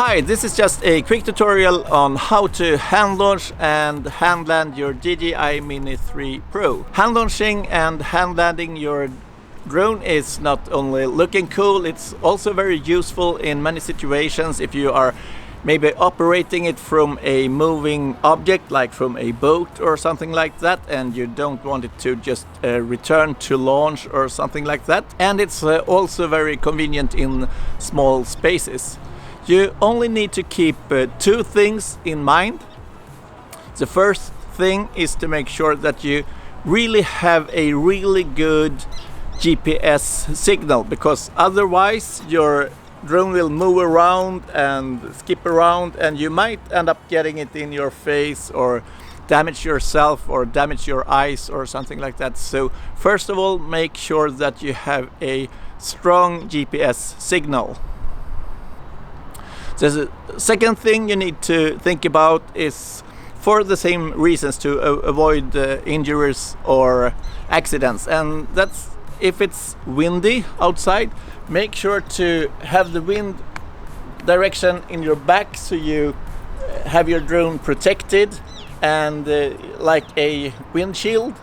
Hi, this is just a quick tutorial on how to hand launch and hand land your DJI Mini 3 Pro. Hand launching and hand landing your drone is not only looking cool, it's also very useful in many situations if you are maybe operating it from a moving object like from a boat or something like that, and you don't want it to just return to launch or something like that. And it's also very convenient in small spaces. You only need to keep two things in mind. The first thing is to make sure that you really have a really good GPS signal, because otherwise your drone will move around and skip around and you might end up getting it in your face or damage yourself or damage your eyes or something like that. So first of all, make sure that you have a strong GPS signal. The second thing you need to think about is, for the same reasons, to avoid injuries or accidents, and that's if it's windy outside, make sure to have the wind direction in your back so you have your drone protected and like a windshield,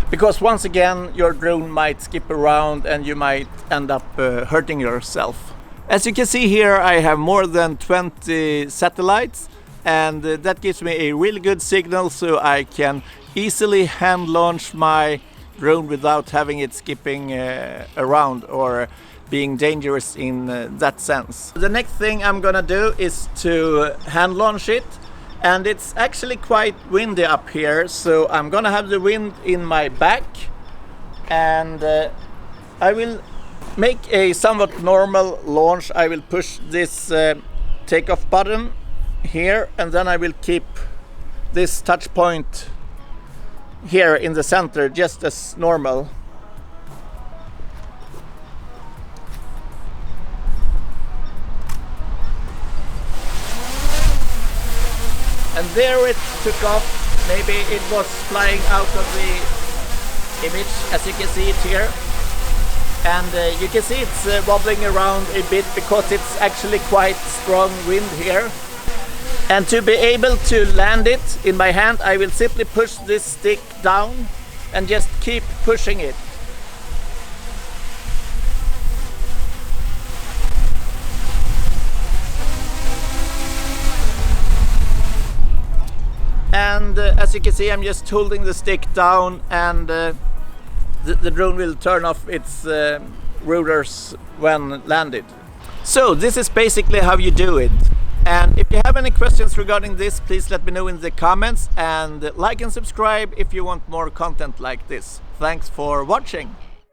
because once again your drone might skip around and you might end up hurting yourself. As you can see here, I have more than 20 satellites, and that gives me a really good signal so I can easily hand launch my drone without having it skipping around or being dangerous in that sense. The next thing I'm gonna do is to hand launch it, and it's actually quite windy up here, so I'm gonna have the wind in my back, and I will make a somewhat normal launch. I will push this takeoff button here, and then I will keep this touch point here in the center just as normal. And there it took off. Maybe it was flying out of the image, as you can see it here. And you can see it's wobbling around a bit because it's actually quite strong wind here. And to be able to land it in my hand, I will simply push this stick down and just keep pushing it. And as you can see, I'm just holding the stick down, and the drone will turn off its rotors when landed. So this is basically how you do it. And if you have any questions regarding this, please let me know in the comments, and like and subscribe if you want more content like this. Thanks for watching.